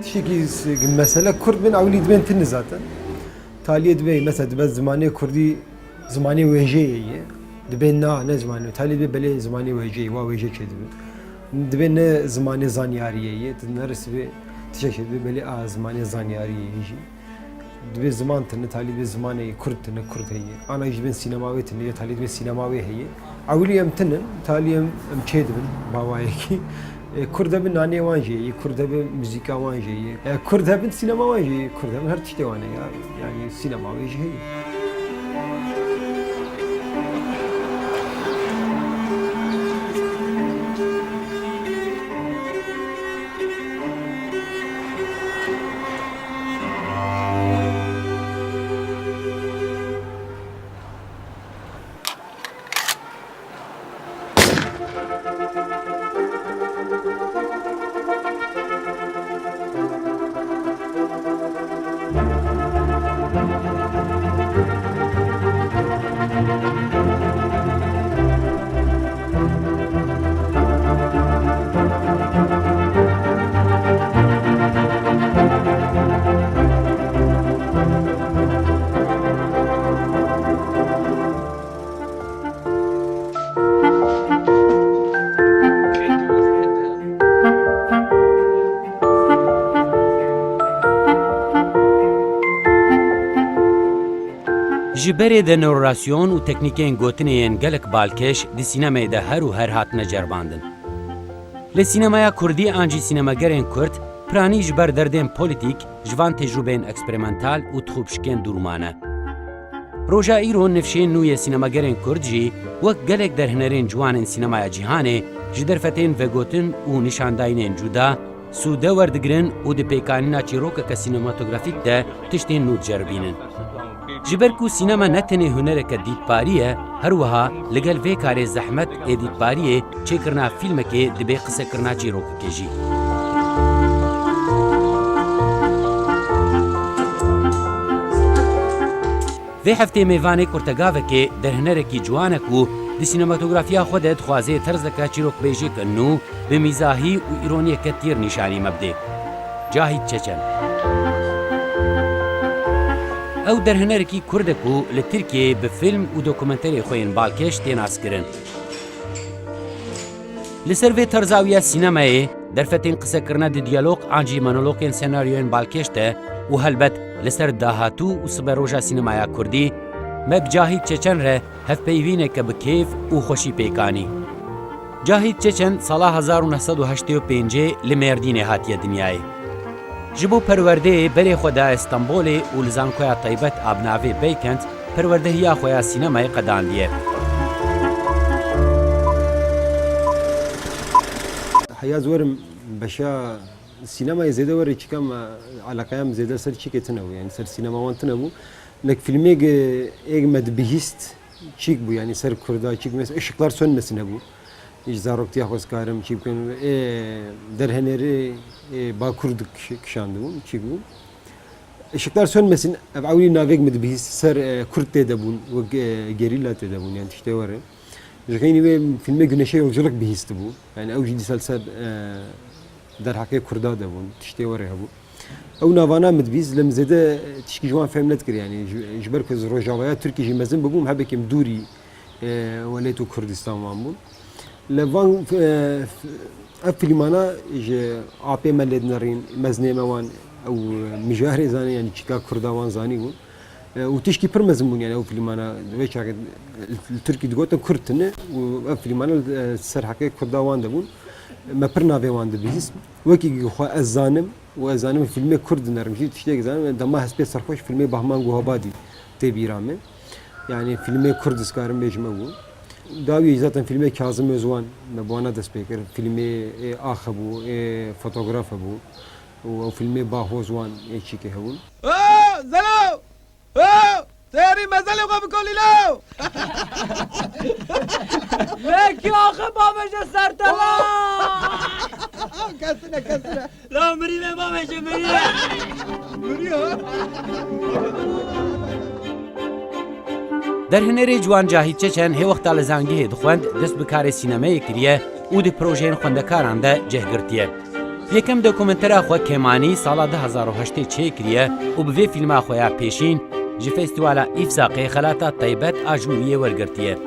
تشكي مثلا كرد من أولي دبن تن zaten. تالي دبي مثلا دبن زماني كردي زماني وجهي دبن نه زماني تالي دبي بلي زماني وجهي وجه كده دبن زماني زانيارية تنرس بي تشكي دبي بلي زماني زانيارية يجي دبي زمان تن تالي دبي زماني كرد تن كرد هي أنا يجي بين سينماوي تن تالي دبي سينماوي هي أولي أم تن تالي أم كده بن بوايكي Kurda bir nane vanjı, Kurda bir müzika vanjı, Kurda bir sinema vanjı, Kurda bir her çeşit vanjı ya, yani sinema vanjı. ji berê de norasyon û teknîkên gotineyên gelek balkêş di sînemeyê de her û her hatine ceribandin. Li sînemaya Kurdî an jî sînemagerên Kurd piranî ji ber derdên polîtîk ji van tecrûbeyên eksperimental û dixwebişikên dûrman e. Roja îro nifşên nû yê sînemagerên Kurd jî wek gelek derhinerên ciwanên sînemaya cîhanê ji derfetên vegotin û nîşandayînên cuda sûde werdigirin û di pêkanîna çîrokeke sînematografîk de tiştên nû diceribînin. Ji ber ku sînema ne tenê hunereke dîtbarî ye, her wiha li gel vê karê zehmet ê dîtbariyê çêkirina fîlmekê dibe qisekirina çîrokekê jî. Vê heftê mêvanê kurtegavekê derhinerekî ciwanek û di sînematografiya xwe de dixwaze terzeka çîrokbêjîk nû bi mîzahî û îroniyeke tîr nîşanî me bide. Cahît Çeçen ew derhinerekî Kurdek û li Tirkiyeyê bi film û dokumenterê xwe yên balkêş tên askirin. Li ser vê terzawiya sînemayê derfetên qisekirina di diyalog an jî monologên senaryoyên balkêş de û helbet li ser dahatû û siberoja sînemaya Kurdî me bi Cahît Çeçen re hevpeyvîneke bi kêf û xweşî pêkanî. Cahît Çeçen sala 1985 li Mêrdînê hatiye dinyayê. Ji bo perwerdeyê berê xwe da Stenbolê û li Zankoya Taybet Abnavê Beykent perwerdehiya xwe ya sînemayê qedandiye. Heya zorim beşa sinemayê zêde were çîkam alaqeyam zêde ser çîkê tune bû yani ser sînema wan tune bû nek filmê êk me dibihîst çîk bû yani ser Kurda çîk mesela ışıklar sönmesin hebû. Hiç zaroktiya xwezkarim çî bikin derhenerê Bakur kişandı bûn çîk bû. Işıklar sönmesin ev awlî navêk me dibihîst ser Kurd tê de bûn wek gerîla tê de bûn yani tiştê were. Ji xênî wê filmê Güneşe Yolculuk bihîst bû yani ew jî dîsal ser derheqê Kurda de bûn tiştê were hebû. Ew navana me dibihîst lem zêde tişkî ji wan fêm nedikir yani ji ber ku ji Rojavaya Tirkî jî mezin bibûm hebekêm dûrî welêt û Kurdistan wan bûn. Li van ev filmana ji apê me lê dinerîn meznê me wan ew mijarê zanîn yani çîka Kurda wan zanî bûn û tişkî pir mezin bûn yani ew filmana vê çaxê li Tirkî digotin Kurd tune û ev filmana ser heqê Kurda wan de bûn me pir navê wan dibihîst wekî xwe ez zanim û ez zanim filmê Kurd dinerim jî tiştekî zanim dema hespê serxweş filmê Bahman Guhabadî tê bîra me yani filmê Kurd dikarim bêjim ew bû. Dawî zaten filmê Kazım Özwan me bu wana dest pê kir filmê axe bû fotoğraf bû û ew filmê Bahoz wan çîkê hebûn. Zelo! Têrî mezelê xwe bikolî law! Vekî axe babeje sertela! Kesine. La mirî me babeje mirî! Mirî Derhinerê ciwan Cahît Çeçen hê wexta li zangihê dixwend dest bi karê sînemeyê kiriye û di projeyên xwendekaran de cehgirtiye. یەکەم دۆکومنتەرا خۆ کێمانی ساڵا 2008 چێکریە و بڤێ فیلما خۆیان پێشین ji festîvala îfsaqê xelata taybet a jûriyê wergirtiye.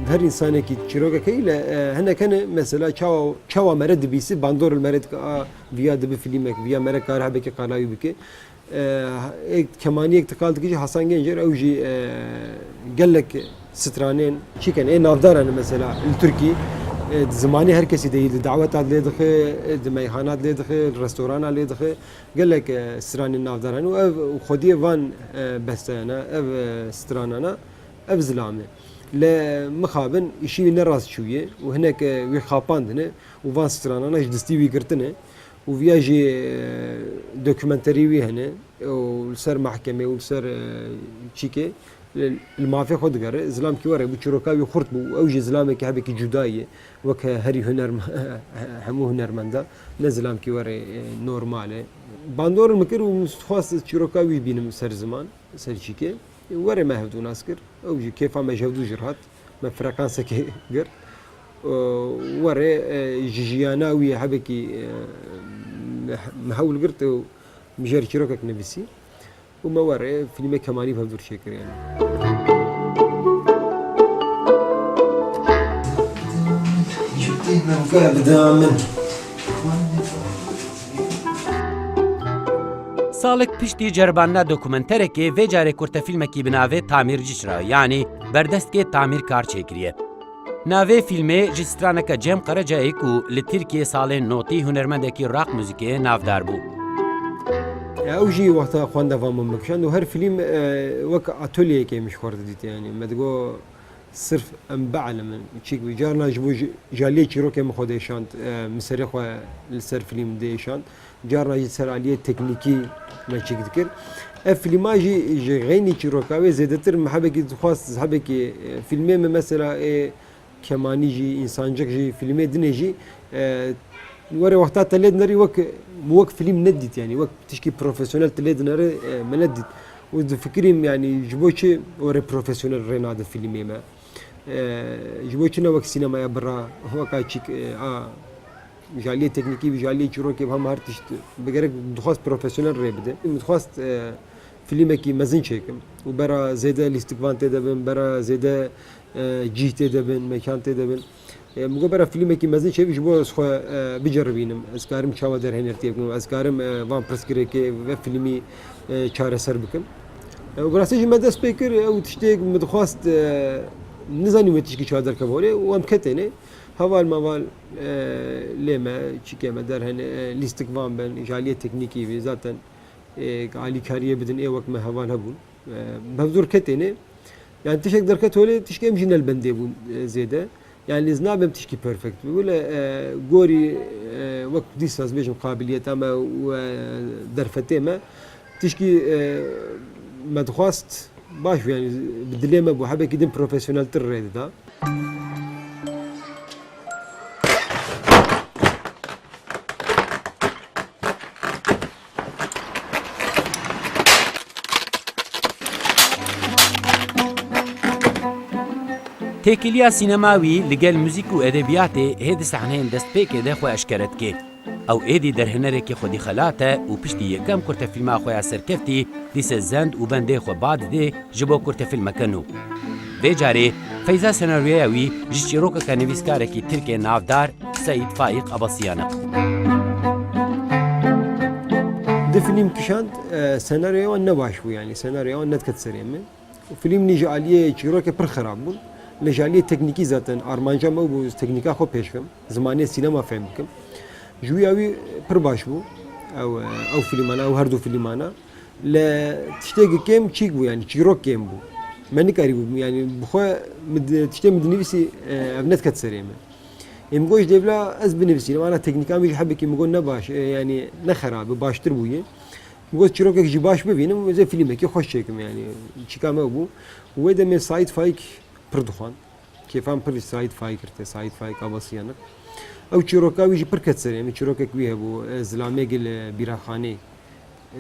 Her insanekî çîrokekî le hinek hene mesela çawa mere dibîsî bandor mere dike a viya dibi filmek viya mere kar hebekî qalayî bike. Kemaniyek tikal dikî Hasan Gencer ew jî gelek stranên çîken ê navdaran mesela li Tirkî zimanê herkesî deyî di dawetan lê dixe di meyxanat lê dixe restorana lê dixe gelek stranên navdaran û ev xwediyê van besteyana ev stranana ev zilam e. Le mixabin îşî wî nerast çûye û hinek wî xapandine û van stranana ji distî wî girtine û viya jî dokümenterî wî hene û li ser mehkemê û li ser çîkê li mafê xwe digere zilamkî were bû çîroka wî xurt bû ew jî zilamekî hebekî cudayî ye wek herî hemû hunermenda ne zilamkî were normal e. Bandor mikir û xwast çîroka wî bînim ser ziman ser çîkê were me hevdû nas kir ew jî kêfa me ji hevdû jî rihat me frekansekê gir were ji jiyana wî hebekî me hewl girt û mijer çîrokek nivîsî û me were filmê kemanî hevdû çêkir yani. Salek piştî ceribandina dokumenterekê vê carê kurtefîlmekî bi navê Tamirci Çırağı yanî berdestgê Tamirkar çêkiriye. Navê filmê ji straneka Cem Karacayê ku li Tirkiye salên notî hunermendekî rock muzîkê navdar bû. Ew jî wexta xwendevan min bikişand û her film wek atölyeyekê miş xwe didît yani me digo sirf em beelemin çîk wî carna ji bo jaliyê çîrokê min xwe dêşand min serê xwe li ser film dêşand carna jî ser aliyê teknîkî me çîk dikir. Ev filma jî ji xeynî çîroka wê zêdetir me hebekî dixwast hebekî filmê me mesela kemanî jî însancik jî filmê dinê jî were wexta te lê dinêrî wek film nedît yani wek tişkî profesyonel te lê dinêre me nedît û difikirîm yani ji bo çi were profesyonel rê nade filmê me ji bo çi ne wek sînemaya bira weka çîk a jaliyê teknîkî û jaliyê çîrokê hem her tişt bigerek dixwast profesyonel rê bide dixwast filmekî mezin çêkim û bera zêde lîstikvan tê de bin bera zêde cîh tê de bin mekan tê de bin Mugo bera filmekî mezin çêbî ji bo ez xwe biceribînim ez karim çawa derhênertiyê bikim ez karim van pirsgirêkê ve filmî çareser bikim û birastî jî me dest pê kir ew tiştêk min dixwast nizanî me tişkî çawa derkeve û em ketêne heval meval lê me çîkê me derhene lîstikvan bin jaliyê teknîkî vê zaten alîkariyê bidin ê wek me heval hebûn hevdûr ketêne yani tişek derket holê tişkê em jî nelbendê bûn zêde yani ez nabem tişkî perfekt wile gorî wek dîsa ez bêjim qabiliyeta me û derfetê me tişkî me dixwast baş yani bi dilê me bû hebekî din profesyoneltir rê dida. Têkiliya sînema wî li gel muzîk û edebiyatê hê di sahneyên destpêkê de xwe eşkere dike. Ew êdî derhênerekî xwedî xelat e û piştî yekem kurtefîlma xwe ya serkeftî dîse zend û bendê xwe ba didê ji bo kurtefîlmeke nû. Vê carê feyza senaryoya wî ji çîrokeka nivîskarekî Tirkê navdar Seyid Faîq Abasîyan e. Di film kişand senaryoya wan ne baş bû yani senaryoya wan nediket serê min. Filmî ji aliyê çîrokê pir xerab bûn. Li jaliyê teknîkî zaten armanca me bû teknîka xwe pêş bikim zimanê sînema fêm bikim. Ji wîya wî pir baş bû ew filmana ew her du filmana li tiştekî kêm çîk bû yani çîrok kêm bû. Me nikarî bû yani bixwe tiştê min dinivîsî ev nediket serê min. Em got ji devla ez binivîsînim ana teknîkan wî ji hebekî min got ne baş yani ne xerab baştir bûye. Got çîrokek jî baş bibînim ez ê filmekî xweş çêkim yani çîka me bû. Wê demê Saîd Faîq pir dixwan kêfan pir Saîd Faîq kirte Saîd Faîq Abasîyan ew çîroka wî jî pir ket serê min çîrokek wî hebû zilamekî li bîraxanê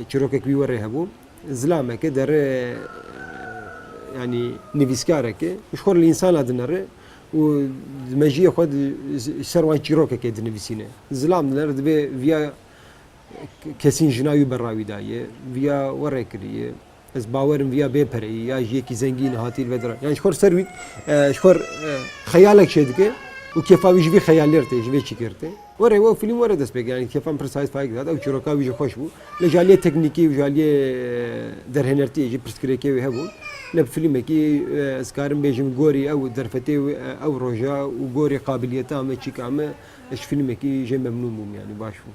çîrokek wî were hebû zilameke derê yani nivîskareke ji xwe li însana dinere و مجیء خود سروان چیروک که دنویسینه زلام نرد به ویا کسین جنایی براوی دایه ویا ورکریه از باورم ویا بپری یا یکی زنگین هاتیل بدر یعنی شخور سروی شخور خیالک شد که و کفاوی جوی خیالیر ته جوی چی کرده وره و فیلم وره دست بگی یعنی کفام پرسایز فایق داد او چیروکاوی جو خوش بود لجالی تکنیکی و جالی درهنرتی جی پرسکریکی و هبون لب فيلم كي اسكارم بيجم غوري او درفتي او روجا وغوري قابليته ما تشيك عم ايش فيلم كي جاي ممنون يعني باشو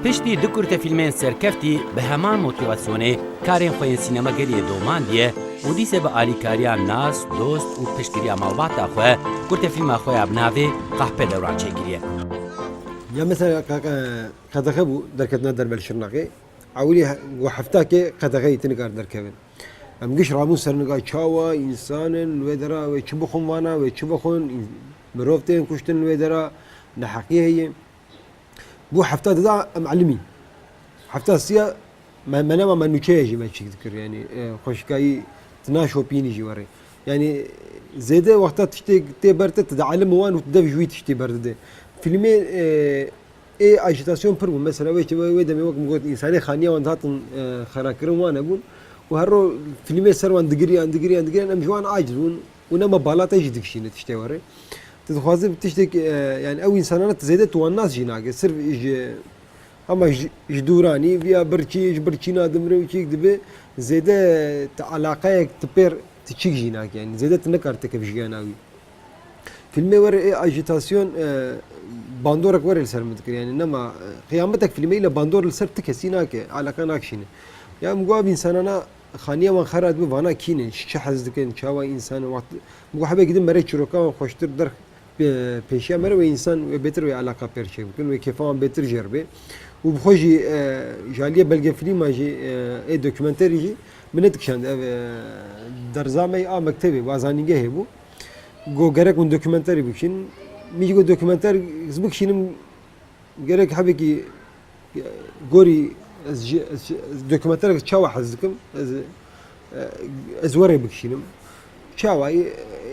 پشتی دو کورت فیلمین سرکفتی به همان موتیواسیونه کارین خوین سینما گری دومان دیه و دیسه به آلیکاریا ناس، دوست و پشتگیریا موباتا خواه کورت فیلم خواه ابناوی قهپه دوران چگیریه. يا مثلا قدغبو دركتنا درب الشرناقي عولي وحفتاكي قدغي تنقار دركبن ام قش رامون سرنقا تشاوا انسان الودرا ويتشبخون وانا ويتشبخون مروفتين كشتن الودرا نحقيه هي بو حفتات دا معلمي حفتات سيا ما نما ما نوتشيجي ما تذكر يعني خوشكاي تناشو بينيجي وري يعني زيده وقتها تشتي تبرت تدعلم وان وتدف جوي تشتي برده فيلمي اي اجيتاسيون برو مثلا وي دمي وقت مقول انساني خانيه وان هاتن خراكرون وانا اقول وهرو فيلمي سروان دغري انا مجوان عاجز ونما بالات اجي دكشينه تشتي وري تتخوازي بتشتك يعني او انسانات زيده تواناس جيناك سر اما جدوراني بيا برشي نادم روشيك دبي زيده علاقه تبير تشيك جيناك يعني زيده تنكرتك في جيناوي فيلمي ور اجيتاسيون باندورك ور السر مذكر يعني انما قيامتك فيلمي الى باندور السر تكسيناك علاقه ناكشين يا مقاب انساننا خانيه وان خراد بوانا كين شحز دكن شاوا انسان وقت مقو حبه قدم مري شروكا خوشتر در پیشیا مره و انسان و بهتر و علاقه پرچه بکن و کیفان بهتر جربه و بخوجی جالیه بلگه فیلم جی ای دکومنتری جی من تکشند در زمانی مکتبی وازانیگه هبو گو گرک اون دکومنتری بکشین میگه گو دکومنتر بکشینم گرک حبی کی گوری دکومنتر چاوا حزکم از وری بکشینم شاوي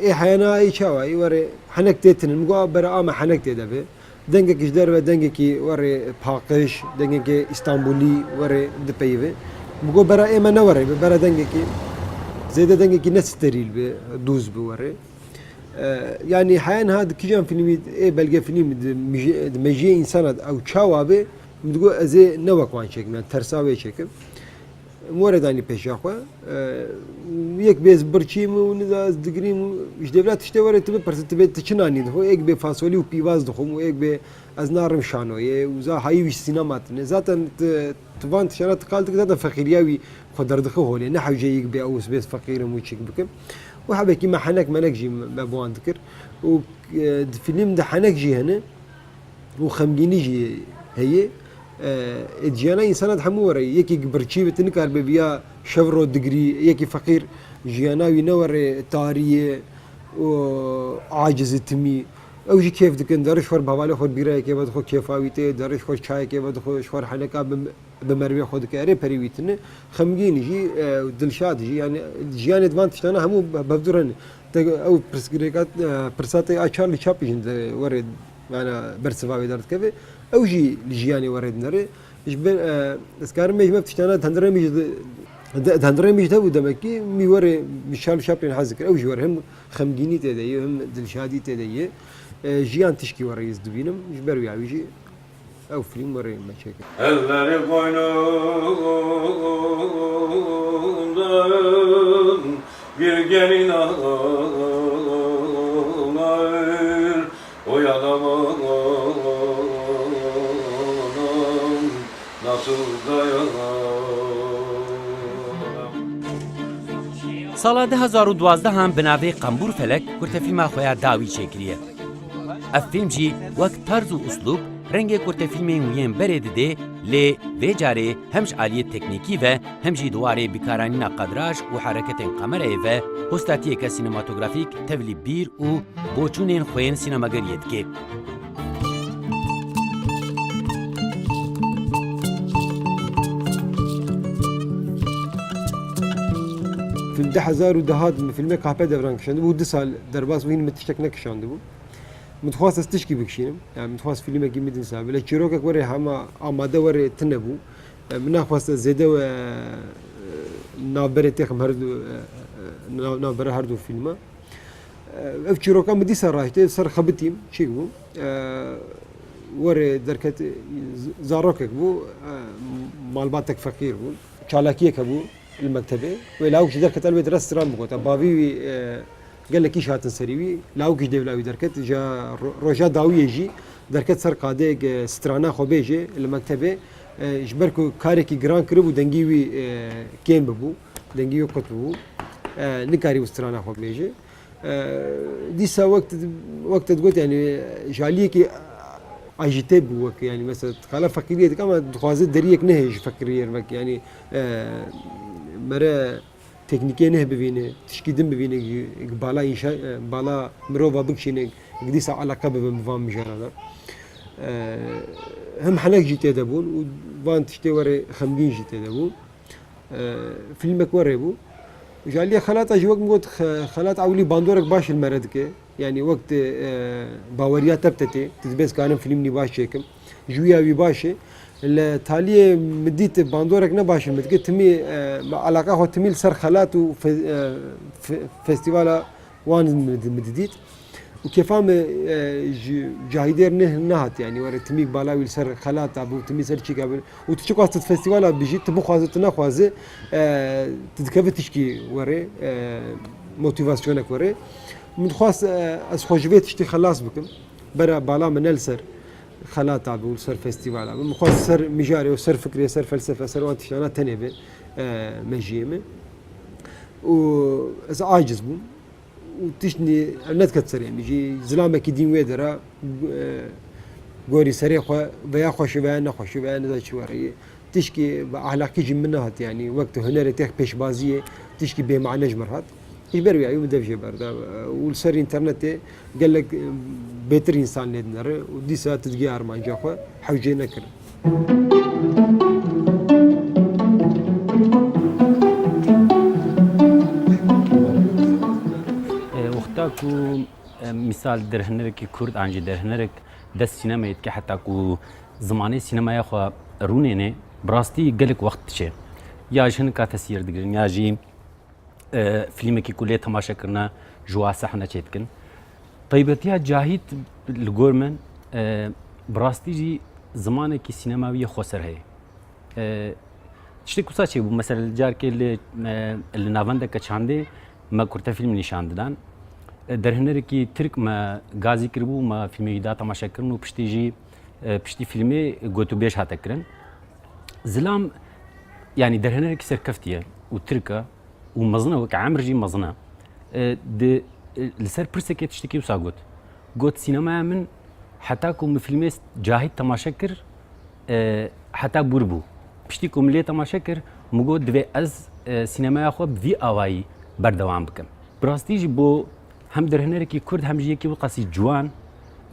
اي حيانا اي شاوي وري حنك تيتن مقوا برا ما حنك تدبه دنگك جدر دنگك وري باقش دنگك اسطنبولي وري دبيبه مقوا برا اي ما نوري برا دنگك زيد دنگك نستريل به دوز بوري يعني حيان هذا كيجان فيلم اي بلقى فيلم مجي انسان او شاوابه متقول ازي نوك وان شيك من ترساوي شيك موردانی پیش آخوا یک بیز برچیم و نداز دگریم ایش دولت اشته وره تبه پرس تبه تچنانی دخو یک به فاصلی و پیواز دخوم و یک به از نارم شانویه و زا هایویش سینماتنه زاتن توان تشانات قالتك زاتن فقیریاوی خودر دخو هولی نه حوجه یک به اوس بیز فقیرم و چیک بکم و حبه کی ما حنک منک جی مبوان ذکر و فیلم ده حنک جی هنه و خمگینی جی هي جيانا انسانات حموري يكي برشي بتنكر ببيا شفرو دغري يكي فقير جيانا نور تاريه وعاجز تمي او جي كيف دكن درش خور بحواله خود بيره كي بد خو كيفاويته درش خو چاي كي بد خو شور حلقه بمروي خود كاري بريويتن خمگين جي دلشاد جي يعني جيان ادفانتج انا همو ببدرن او برسكريكات برساتي اشار لشابيجن ورد معنا برسفاوي دارت كيف او جي لجياني ورد نري جبن اسكار ميج ما بتشتانا تندري ميج تبو دمكي مي وري مشال شابين حزك او جي ورهم خمجيني تدي هم دلشادي تدي جيان تشكي وري يزدبينم جبروا يا ويجي او فيلم وري ما شكل elleri koynundan bir gelin ağlar oyanamam nasıl dayanam. سالا 2012 هم بناوی قنبور فلک کورت فیلم خویا داوی چکریه. اف فیلم جی وقت طرز و اسلوب رنگ کورت فیلمین وین برد ده لی و جاره همش عالیت تکنیکی و همجی دواره بیکارانینا قدراش و حرکت قمره و هستاتی که سینماتوگرافیک تولی بیر و بوچونین خوین سینماگریت که. تو 2010 فیلم کاپه دوران کشانده بود 2 سال درباس و این متشتک نکشانده بود متخواست استشکی بکشیم يعني متخواست فيلم كي مدن سابه لا چیروک وره همه آماده وره تنبو من نخواست زده و نابره تخم هر دو نابره هر دو فیلمه اف چیروکا مدی سر راحته سر خبتیم چی بو وره درکت زاروک بو مالباتك فقير بو چالاکیه بو المكتبه ولاوك دركت البيت رستوران بو باوي قال لك ايش هاتن سريوي لاوك دبلاوي دركت جا روجا داوي يجي دركت سر قاده سترانا خو بيجي المكتبه جبركو كاريكي جران كربو دنجيوي كيم بو دنجيوي قطبو نكاري وسترانا خو بيجي ديسا وقت تقول يعني جاليكي اجيتي بو يعني مثلا خلا فقيريه كما خوازه دريك نهج فكريه يعني مرة تكنيكيه نه ببينه تشكيدن ببينه بالا انشاء بالا مروفا بكشينه قديس علاقه بمفهوم مجانا هم حنك جيتي دبون وبان تشتي وري خمدين جيتي دبون فيلمك وري بو جالي خلات اجي وقت مقول خلات عولي باندورك باش المردك يعني وقت باوريا تبتتي تدبس كان فيلم باش شيكم جويا باشي التالية مديت باندورك نباش متقول تمي علاقة هو تميل سر خلات فيستيفال وان مديت وكيفام جاهدير نهت يعني ورا تمي بالاوي سر خلات ابو تمي سر شي قبل وتشكو است فيستيفال بيجي تبو خوازت نخوازه تذكرت تشكي ورا موتيفاسيونك ورا من خواص از خوجبيت تشتي خلاص بكم برا بالا من السر خلات ابو سر فيستيفال من خواص سر مجاري وسر فكري سر فلسفه سر وانتشانات تنبه مجيمه و از عاجز بو وتشني نت كتسر يعني يجي زلامه كدين ويدرا غوري سري خو بيا خوش بيا نخوش بيا ذا شواري تشكي اخلاقي جي منها يعني وقت هنر تخ بيش بازيه تشكي به معنى جمرات يبروا يوم دبجه بردا والسر انترنت قال لك بيتر انسان ندنر ودي ساعه تدقيار ما جاخو حوجي نكر وقتاكو مثال درهنرك كرد عنجي درهنرك دس سينما يتكي حتى كو زماني سينما ياخو رونيني براستي قالك وقت شي يا جن کا تسير دغرن يا جي فيلم كي كليه تماشا كرنا جوا صحنه چتكن طيبتيا جاهيت الجورمن براستي جي زمانه كي سينماويه خسر هي تشتي كوسا چي بو مثلا الجار كي اللي نافنده كچاندي ما كرت فيلم نشان دادن درهنر کی ترک ما گازی کربو ما فیلمی دا تماشا کرن و پشتی جی پشتی فیلمی گوتو بیش هات کرن زلام يعني درهنر کی سرکفتیه و ترکه و مزنه و عمر جی مزنه د لسر پرسکه تشتکی و ساگوت گوت سینما من حتی کوم فیلمی جاهد تماشا کر حتی بربو پشتی کوم لی تماشا کر مگو دوی از سینما خو بی آوایی بردوام بکم براستی جی بو هم درهنرکی کرد هم جیکی و قصی جوان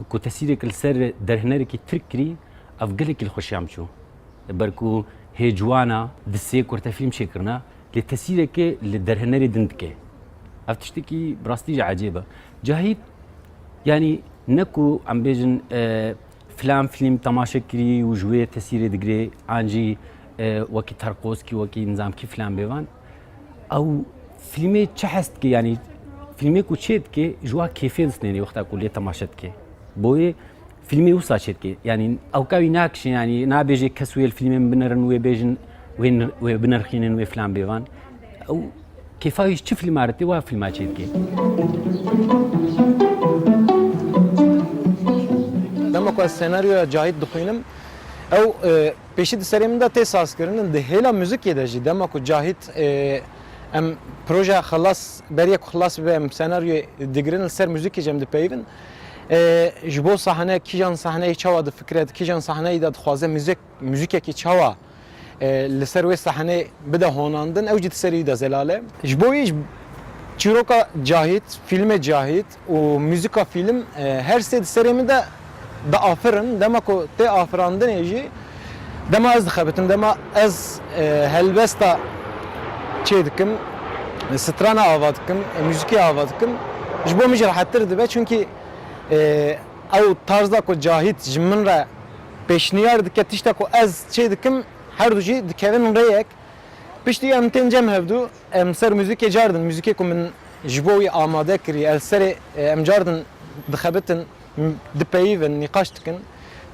کو تسیری کل سر درهنرکی ترکری افگلی کل خوشیام شو برکو هی جوانا دسته کرد فیلم شکرنا لتسیری که لدرهنری دند که افتشتی کی براستی عجیبه جاهید يعني نكو عم بيجن فلان فيلم تماشا كري وجوية تسيري دقري عنجي وكي ترقوسكي وكي نظام كي فلان بيوان او فيلمي تشحست كي يعني فيلمي كو تشيت كي جوا كيفين سنيني وقتا كلية تماشت كي بوي فيلمي وصا تشيت كي يعني او كاوي ناكش يعني نا بيجي كسوي الفيلمين بنرن وي بيجن وين بنرخينن وي فلان بيوان او كيفاش تشوف لي مارتي وا فيلم تشيت كي لما كو السيناريو جاهد دخوينم او بيشد سريم دا تساس كرن ده هلا موزيك يدجي لما كو جاهد ام بروجه خلاص بريك خلاص بهم سيناريو دغرين سر موزيك جم د بيفن جبو صحنه كيجان صحنه تشوا د فكرت كيجان صحنه د خوازه موزيك كي تشوا لسر وي صحنه بدا هوناندن او جت سري د زلاله جبوي چيروكا جاهد فيلم جاهد وموزيكا فيلم هر سد سريم دا آفرن دما کو ته آفراندن يجي دما از خبتم دما از هلبستا چه دکم strana ava dikim, müzikê ava dikim. Ji bo min jî rehettir dibe çünkü ew tarzda ku Cahit ji min re pêşniyar dike tişta ku ez çê dikim her du jî dikevin rêyek. Piştî em tên cem hevdû em ser müzikê cardin müzikê ku min ji bo wî amade kirî el serê em cardin dixebitin dipeyivin nîqaş dikin.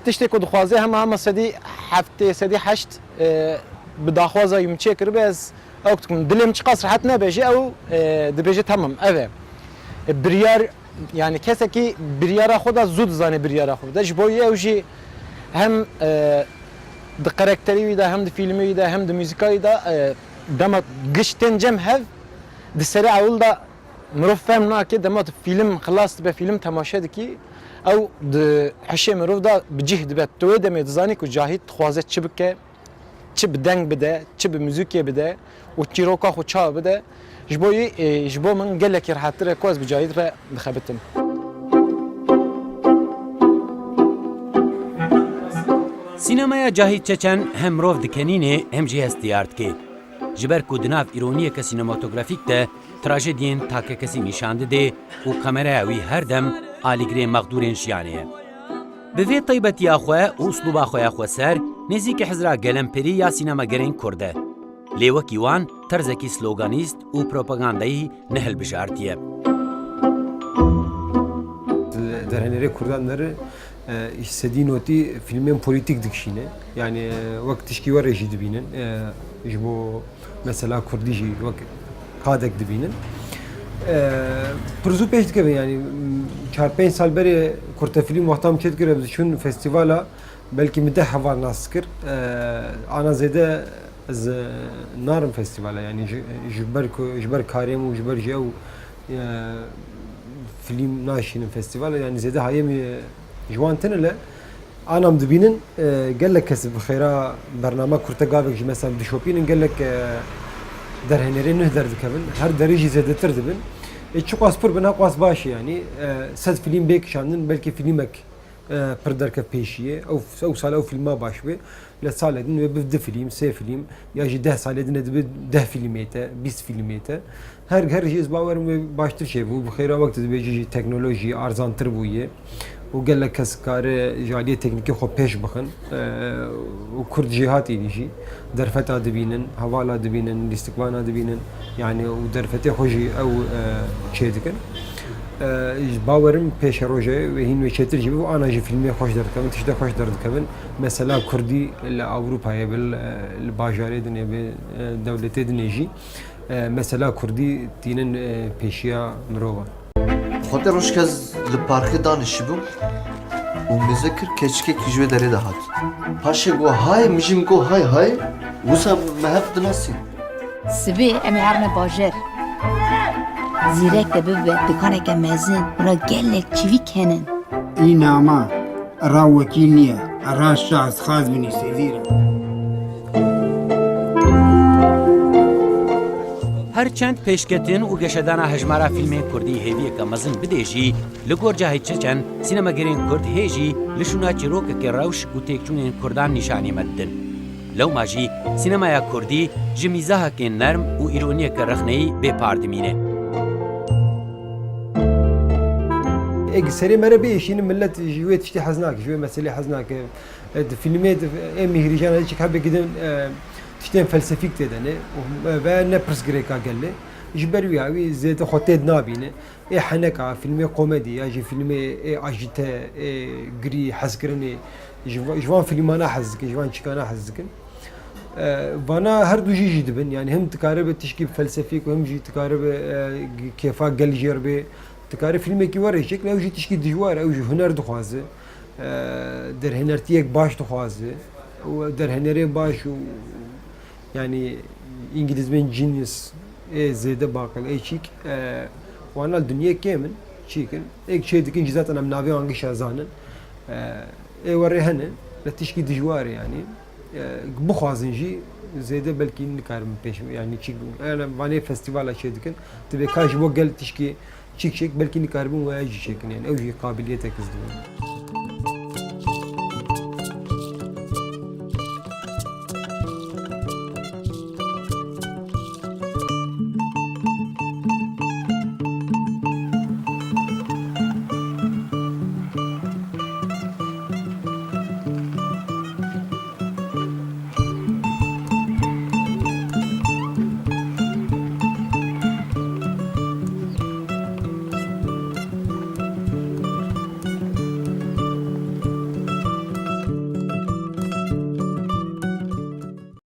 Tiştê ku dixwaze hema sedî heftê sedî heşt bi daxwaza yim çê kiribe ez ew dikim dilêm çi qas rehet nebêje ew dibêje tamam ev e. Biryar yani kesekî biryara xwe da zû dizane biryara xwe de ji bo ew jî hem di karakterî wî de hem di filmê wî de hem di müzîka wî de dema giştên cem hev di serê ewil da mirov fehm nake dema film xilas dibe film temaşe dikî ew di hişê mirov da bi cih dibe tu wê demê dizanî ku Cahit dixwaze çi bike çi bi deng bide çi bi müzîkê bide û çîroka xwe ça bide ji bo ji bo min gelekî rehettir e ku ez bi Cahit re dixebitim. Sînemaya Cahit Çeçen hem mirov dikenînê hem jî hestiyar dike. Ji ber ku di nav îroniyeke sînematografîk de trajediyên takekesî nîşan dide û kameraya wî her dem alîgirê mexdûrên jiyanê ye. Bi vê taybetiya xwe û usluba xwe ya xweser nêzîkî hizra gelemperî ya sînemagerên Kurd e. Lê wekî wan terzekî sloganîst û propagandayî nehilbijartiye. Derhenere Kurdanları istediği noti filmin politik dikişine yani vakt tişki var jî dibînin ji bo mesela Kurdî jî vak kadek dibînin pirzû pêş dikeve yani 4-5 sal berê Kurtefilm wextam çêt kire biz çûn festivala belkî min deh hevar nas kir ana zêde ez narim festivala yani ji ber karêm û ji ber jî ew film naşînin festivala yani zêde hayê Jwan tenile anam dibînin gelek kesib bi xêra bername kurte gavek jî mesela dişopînin gelek derhenerê neh derdikevin her derê jî zêdetir dibin çi qas pir bina qas baş yani sed film bêk şandin belkî filmek pir derkev pêşiye ew sala ew filma baş be li salê din wê bi 2 film 3 film ya jî 10 salê din dibe 10 filmê te 20 filmê te her jî ez bawerim wê baştir çêbû bi xêra wekti dibê jî teknolojî arzantir bûye û gelek kes kare jaliyê teknîkê xwe pêş bixin û Kurd jîhatî jî derfeta dibînin hevala dibînin lîstikvana dibînin yani û derfetê xwe jî ew çê dikin bawerim pêşe rojê ve hîn wê çêtir jî û ana jî filmê xweş derdikevin tiştê xweş derdikevin mesela Kurdî li Ewropayê bi li bajarê dinê bi dewletê dinê jî mesela Kurdî tînin pêşiya mirovan. Xwedê rojkez li parkê danişibû û mêzekir keçikek ji wê derê de hat. Paşê got hay mijim got hay wisa me hev dinasî. Sibê em ê herine bajer. Zîrek de bibe dikaneke mezin buna gelek çivîk henin. İnama ra vekîl niye ra şahs xaz binî sezîre. Herçend pêşketin û geşedana hejmara filmên Kurdî hêviyeke mezin bide jî li gor Cahit Çeçen sînemagerên Kurd hê jî li şûna çîrokekê rewş û têkçûnên Kurdan nîşanî me didin. Lewma jî sînemaya Kurdî ji mîzahekên nerm û îroniyeke rexneyî bêpardimîne. Serê mere bêşînin millet ji wê tiştê hez nake ji wê meselê hez nake di filmê em mîhrîjana hiçik hebe gidin tiştên felsefîk tê dene ve ne pirsgirêka gelê ji ber wî wî zêde xwe tê nabîne heneka filmê komedî ya jî filmê ajîte girî hezkirinê ji van filmana hez dikin ji van çîkana hez dikin vana her du jî dibin yani hem dikare tişkî felsefîk û hem jî dikare kêfa gel jêr bê dikare filmekî were çêk ew jî tişkî dijwar ew jî huner dixwaze derhenertiyek baş dixwaze û derhenerê baş û yani İngiliz ben genius zêde baqil çîk wana dunyayê kêmin çîkin ek çê dikin jî zaten em navê wan gişa zanin were hene li tişkî dijwar yani bixwazin jî zêde belkî nikarim pêş yani çîk vanê festîvala çê dikin divê ka ji bo gel tişkî çîk çêk belkî nikaribin waya jî çêkin yani ew jî qabiliyetek ez dibin.